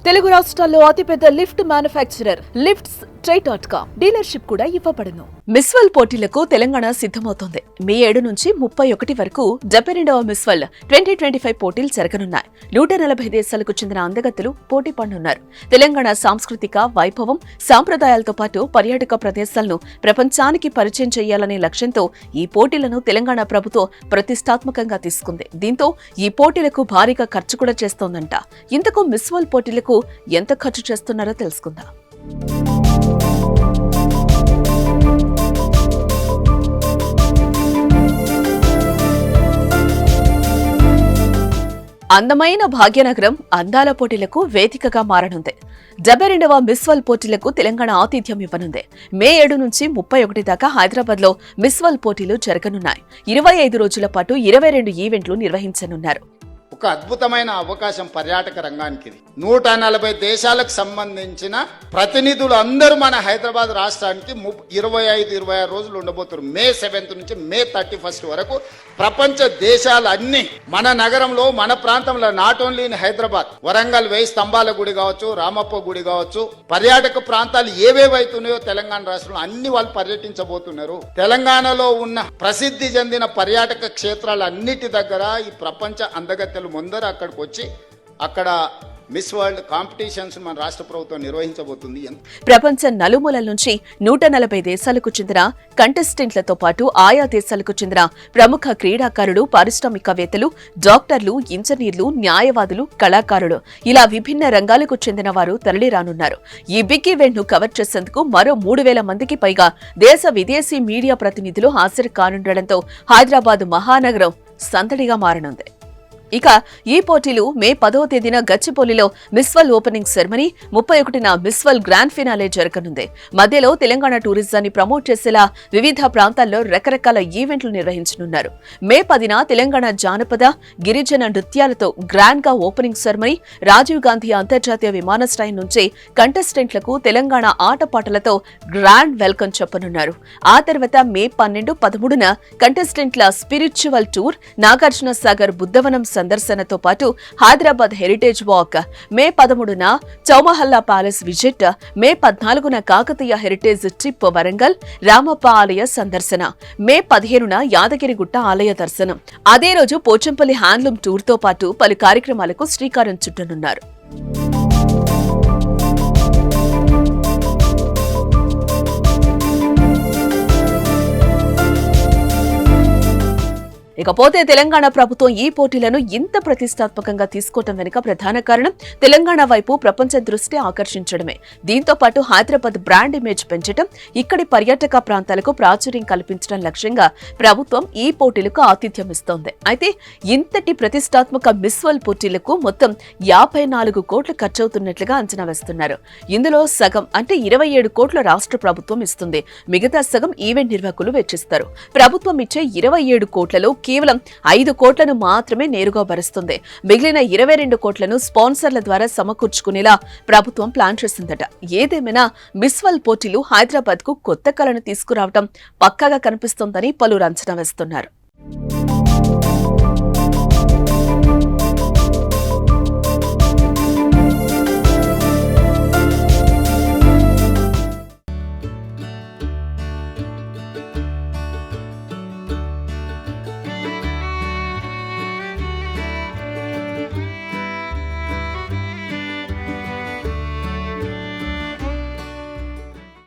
తెలుగు రాష్ట్రాల్లో అతిపెద్ద lift manufacturer lifts ట్రై.com dealership కూడా ఇవ్వబడును. మిస్ వరల్డ్ పోటీలకు తెలంగాణ సిద్ధమవుతోంది. మే 7 నుంచి 31 వరకు 72వ మిస్ వరల్డ్ 2025 పోటీలు జరగనున్నాయి. 140 దేశాలకు చెందిన అందగత్తెలు పోటీ పడనున్నారు. తెలంగాణ సాంస్కృతిక వైభవం, సాంప్రదాయాలతో పాటు పర్యాటక ప్రదేశాలను ప్రపంచానికి పరిచయం చేయాలనే లక్ష్యంతో ఈ పోటీలను తెలంగాణ ప్రభుత్వం ప్రతిష్టాత్మకంగా తీసుకుంది. దీంతో ఈ పోటీలకు భారీగా ఖర్చు కూడా చేస్తోందంట. ఇంతకు మిస్ వరల్డ్ పోటీలకు ఎంత ఖర్చు చేస్తున్నారో తెలుసుకుందాం. అందమైన భాగ్యనగరం అందాల పోటీలకు వేదికగా మారనుంది. 72వ మిస్ వరల్డ్ పోటీలకు తెలంగాణ ఆతిథ్యం ఇవ్వనుంది. మే 7 నుంచి 31 దాకా హైదరాబాద్ లో మిస్ వరల్డ్ పోటీలు జరగనున్నాయి. 25 రోజుల పాటు 22 ఈవెంట్లు నిర్వహించనున్నారు. ఒక అద్భుతమైన అవకాశం పర్యాటక రంగానికి. 140 దేశాలకు సంబంధించిన ప్రతినిధులు అందరూ మన హైదరాబాద్ రాష్ట్రానికి 25-26 రోజులు ఉండబోతున్నారు. మే 7 నుంచి మే 31 వరకు ప్రపంచ దేశాలన్నీ మన నగరంలో, మన ప్రాంతంలో, not only in Hyderabad, Warangal 1000 స్తంభాల గుడి కావచ్చు, రామప్ప గుడి కావచ్చు, పర్యాటక ప్రాంతాలు ఏవేవైతున్నాయో తెలంగాణ రాష్ట్రంలో అన్ని వాళ్ళు పర్యటించబోతున్నారు. తెలంగాణలో ఉన్న ప్రసిద్ధి చెందిన పర్యాటక క్షేత్రాలన్నిటి దగ్గర ఈ ప్రపంచ అందగత్తెలు ముందర అక్కడికి వచ్చి అక్కడ మిస్ వరల్డ్ కాంపిటీషన్స్ మన రాష్ట్ర ప్రభుత్వం నిర్వహించబోతుంది. ప్రపంచ నలుమూలల నుంచి 140 దేశాలకు చెందిన కంటెస్టెంట్లతో పాటు ఆయా దేశాలకు చెందిన ప్రముఖ క్రీడాకారులు, పారిశ్రామికవేత్తలు, డాక్టర్లు, ఇంజనీర్లు, న్యాయవాదులు, కళాకారులు ఇలా విభిన్న రంగాలకు చెందిన వారు తరలిరానున్నారు. ఈ బిగ్ ఈవెంట్ ను కవర్ చేసేందుకు మరో 3000 మందికి పైగా దేశ విదేశీ మీడియా ప్రతినిధులు హాజరు కానుండటంతో హైదరాబాద్ మహానగరం సందడిగా మారనుంది. ఇక ఈ పోటీలు మే 10వ తేదీన గచ్చిబౌలిలో మిస్ వరల్డ్ ఓపెనింగ్ సెరమనీ, 31న మిస్ వరల్డ్ గ్రాండ్ ఫినాలే జరగనుంది. మధ్యలో తెలంగాణ టూరిజాన్ని ప్రమోట్ చేసేలా వివిధ ప్రాంతాల్లో రకరకాల ఈవెంట్లు నిర్వహించనున్నారు. మే 10న తెలంగాణ జానపద, గిరిజన నృత్యాలతో గ్రాండ్ గా ఓపెనింగ్ సెరమనీ, రాజీవ్ గాంధీ అంతర్జాతీయ విమానాశ్రయం నుంచి కంటెస్టెంట్లకు తెలంగాణ ఆటపాటలతో గ్రాండ్ వెల్కమ్ చెప్పనున్నారు. ఆ తర్వాత మే 12, 13న కంటెస్టెంట్ల స్పిరిచువల్ టూర్, నాగార్జున సాగర్ బుద్ధవనం సందర్శనతో పాటు హైదరాబాద్ హెరిటేజ్ వాక్, మే 13న చౌమహల్లా ప్యాలెస్ విజిట్, మే 14న కాకతీయ హెరిటేజ్ ట్రిప్ వరంగల్, రామప్ప ఆలయ సందర్శన, మే 15న యాదగిరిగుట్ట ఆలయ దర్శనం. అదే రోజు పోచంపల్లి హ్యాండ్లూమ్ టూర్ తో పాటు పలు కార్యక్రమాలకు శ్రీకారం చుట్టనున్నారు. ఇకపోతే తెలంగాణ ప్రభుత్వం ఈ పోటీలను ఇంత ప్రతిష్టాత్మకంగా తీసుకోవటం వెనుక ప్రధాన కారణం తెలంగాణ వైపు ప్రపంచ దృష్టి ఆకర్షించడమే. దీంతో పాటు హైదరాబాద్ బ్రాండ్ ఇమేజ్ పెంచడం, ఇక్కడి పర్యాటక ప్రాంతాలకు ప్రాచుర్యం కల్పించడం లక్ష్యంగా ప్రభుత్వం ఈ పోటీలకు ఆతిథ్యం ఇస్తోంది. అయితే ఇంతటి ప్రతిష్టాత్మక మిస్ వరల్డ్ పోటీలకు మొత్తం 54 కోట్లు ఖర్చవుతున్నట్లుగా అంచనా వేస్తున్నారు. ఇందులో సగం అంటే 27 కోట్ల రాష్ట్ర ప్రభుత్వం ఇస్తుంది. మిగతా సగం ఈవెంట్ నిర్వాహకులు వెచ్చిస్తారు. ప్రభుత్వం ఇచ్చే 27 కోట్లలో కేవలం 5 కోట్లను మాత్రమే నేరుగా భరిస్తుంది. మిగిలిన 22 కోట్లను స్పాన్సర్ల ద్వారా సమకూర్చుకునేలా ప్రభుత్వం ప్లాన్ చేసిందట. ఏదేమైనా మిస్ వరల్డ్ పోటీలు హైదరాబాద్ కు కొత్త కళను తీసుకురావడం పక్కాగా కనిపిస్తోందని పలువురు అంచనా వేస్తున్నారు.